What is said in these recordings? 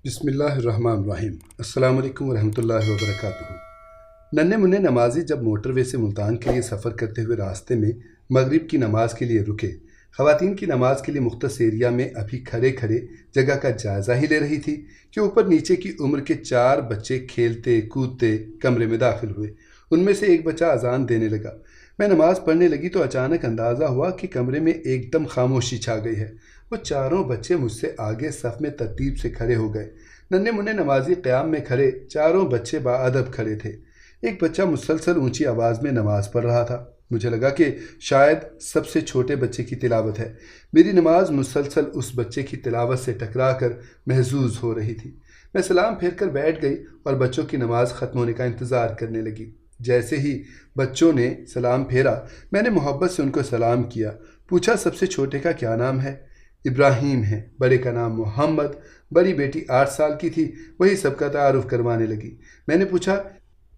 बिस्मिल्लाहिर्रहमानिर्रहीम। अस्सलाम वालेकुम वरहमतुल्लाहि वबरकातुहू। नन्हे मुन्ने नमाजी जब मोटरवे से मुल्तान के लिए सफ़र करते हुए रास्ते में मगरिब की नमाज के लिए रुके। ख़वातीन की नमाज के लिए मुख्तस एरिया में अभी खड़े खड़े जगह का जायज़ा ही ले रही थी कि ऊपर नीचे की उम्र के 4 बच्चे खेलते कूदते कमरे में दाखिल हुए। उनमें से एक बच्चा अजान देने लगा। मैं नमाज़ पढ़ने लगी तो अचानक अंदाज़ा हुआ कि कमरे में एकदम खामोशी छा गई है। वो चारों बच्चे मुझसे आगे सफ़ में तरतीब से खड़े हो गए। नन्हे मुन्ने नमाजी क़याम में खड़े, चारों बच्चे बाअदब खड़े थे। एक बच्चा मुसलसल ऊंची आवाज़ में नमाज़ पढ़ रहा था। मुझे लगा कि शायद सबसे छोटे बच्चे की तिलावत है। मेरी नमाज मुसलसल उस बच्चे की तिलावत से टकरा कर महजूज़ हो रही थी। मैं सलाम फेर कर बैठ गई और बच्चों की नमाज ख़त्म होने का इंतज़ार करने लगी। जैसे ही बच्चों ने सलाम फेरा, मैंने मोहब्बत से उनको सलाम किया। पूछा, सबसे छोटे का क्या नाम है? इब्राहीम है। बड़े का नाम मोहम्मद। बड़ी बेटी 8 साल की थी। वही सबका तारुफ करवाने लगी। मैंने पूछा,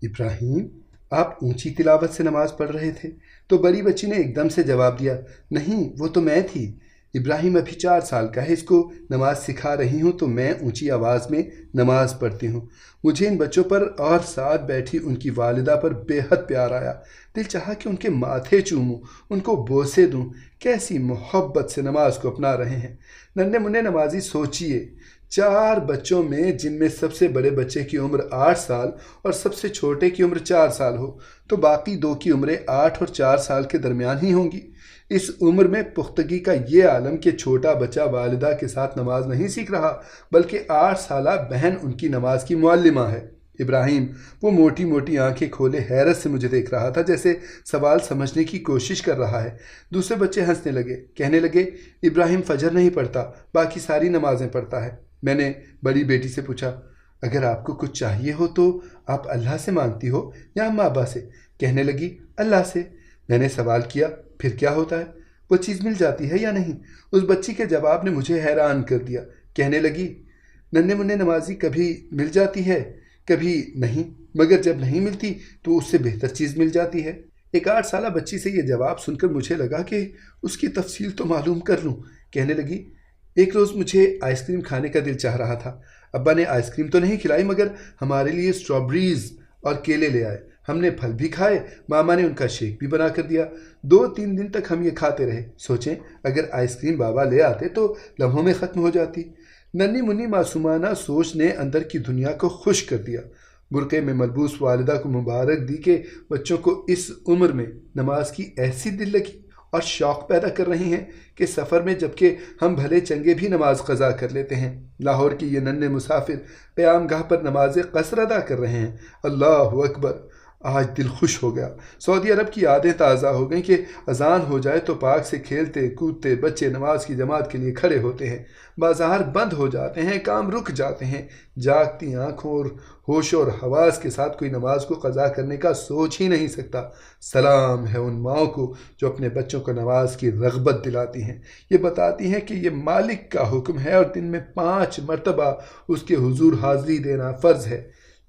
इब्राहीम, आप ऊंची तिलावत से नमाज़ पढ़ रहे थे? तो बड़ी बच्ची ने एकदम से जवाब दिया, नहीं, वो तो मैं थी। इब्राहीम अभी 4 साल का है, इसको नमाज सिखा रही हूँ तो मैं ऊंची आवाज़ में नमाज पढ़ती हूँ। मुझे इन बच्चों पर और साथ बैठी उनकी वालिदा पर बेहद प्यार आया। दिल चाहा कि उनके माथे चूमूं, उनको बोसे दूं। कैसी मोहब्बत से नमाज को अपना रहे हैं। नन्हे मुन्ने नमाजी सोचिए, 4 बच्चों में जिनमें सबसे बड़े बच्चे की उम्र 8 साल और सबसे छोटे की उम्र 4 साल हो, तो बाकी 2 की उम्रें 8 और 4 साल के दरमियान ही होंगी। इस उम्र में पुख्तगी का ये आलम कि छोटा बच्चा वालिदा के साथ नमाज नहीं सीख रहा, बल्कि 8 साला बहन उनकी नमाज की मुअल्लिमा है। इब्राहीम वो मोटी मोटी आंखें खोले हैरत से मुझे देख रहा था, जैसे सवाल समझने की कोशिश कर रहा है। दूसरे बच्चे हंसने लगे, कहने लगे, इब्राहीम फजर नहीं पढ़ता, बाकी सारी नमाजें पढ़ता है। मैंने बड़ी बेटी से पूछा, अगर आपको कुछ चाहिए हो तो आप अल्लाह से मांगती हो या अम्मा अब्बा से? कहने लगी, अल्लाह से। मैंने सवाल किया, फिर क्या होता है? वो चीज़ मिल जाती है या नहीं? उस बच्ची के जवाब ने मुझे हैरान कर दिया। कहने लगी, नन्हे मुन्ने नमाजी, कभी मिल जाती है, कभी नहीं, मगर जब नहीं मिलती तो उससे बेहतर चीज़ मिल जाती है। एक 8 साला बच्ची से ये जवाब सुनकर मुझे लगा कि उसकी तफसील तो मालूम कर लूँ। कहने लगी, एक रोज़ मुझे आइसक्रीम खाने का दिल चाह रहा था। अब्बा ने आइसक्रीम तो नहीं खिलाई, मगर हमारे लिए स्ट्रॉबेरीज और केले ले आए। हमने फल भी खाए, मामा ने उनका शेक भी बना कर दिया। 2-3 दिन तक हम ये खाते रहे। सोचें, अगर आइसक्रीम बाबा ले आते तो लम्हों में ख़त्म हो जाती। नन्ही मुन्नी मासूमाना सोच ने अंदर की दुनिया को खुश कर दिया। बुरक़े में मलबूस वालिदा को मुबारक दी कि बच्चों को इस उम्र में नमाज की ऐसी दिल लगी और शौक़ पैदा कर रही हैं कि सफ़र में जबकि हम भले चंगे भी नमाज क़ज़ा कर लेते हैं, लाहौर के ये नन्हे मुसाफिर क़याम गाह पर नमाज क़स्र अदा कर रहे हैं। अल्लाहु अकबर। आज दिल खुश हो गया। सऊदी अरब की यादें ताज़ा हो गईं कि अजान हो जाए तो पार्क से खेलते कूदते बच्चे नमाज की जमात के लिए खड़े होते हैं। बाज़ार बंद हो जाते हैं, काम रुक जाते हैं। जागती आँखों और होश और हवास के साथ कोई नमाज को क़ज़ा करने का सोच ही नहीं सकता। सलाम है उन माओं को जो अपने बच्चों को नमाज की रग़बत दिलाती हैं। ये बताती हैं कि ये मालिक का हुक्म है और दिन में 5 मरतबा उसके हुजूर हाज़िरी देना फ़र्ज़ है।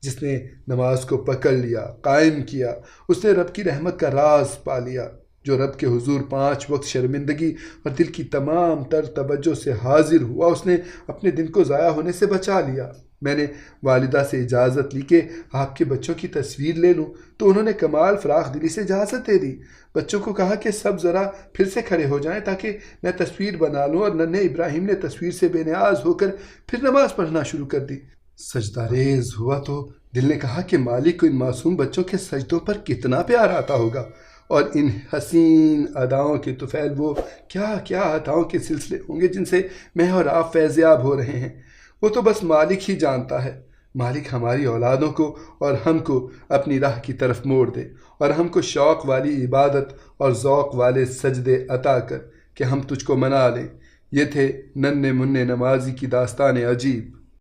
जिसने नमाज को पकड़ लिया, कायम किया, उसने रब की रहमत का राज पा लिया। जो रब के हुजूर 5 वक्त शर्मिंदगी और दिल की तमाम तर तवज्जो से हाजिर हुआ, उसने अपने दिन को ज़ाया होने से बचा लिया। मैंने वालिदा से इजाज़त ली कि आपके बच्चों की तस्वीर ले लूँ, तो उन्होंने कमाल फ़राख दिली से इजाज़त दे दी। बच्चों को कहा कि सब ज़रा फिर से खड़े हो जाएं ताकि मैं तस्वीर बना लूँ, और नन्हे इब्राहीम ने तस्वीर से बेनियाज होकर फिर नमाज़ पढ़ना शुरू कर दी। सजदा रेज़ हुआ तो दिल ने कहा कि मालिक को इन मासूम बच्चों के सजदों पर कितना प्यार आता होगा, और इन हसीन अदाओं के तुफ़ैल वो क्या क्या अताओं के सिलसिले होंगे जिनसे मैं और आप फैज़याब हो रहे हैं। वो तो बस मालिक ही जानता है। मालिक हमारी औलादों को और हमको अपनी राह की तरफ मोड़ दे, और हमको शौक़ वाली इबादत और ज़ौक़ वाले सजदे अता कर कि हम तुझको मना लें। ये थे नन्हे मुन्ने नमाजी की दास्तान अजीब।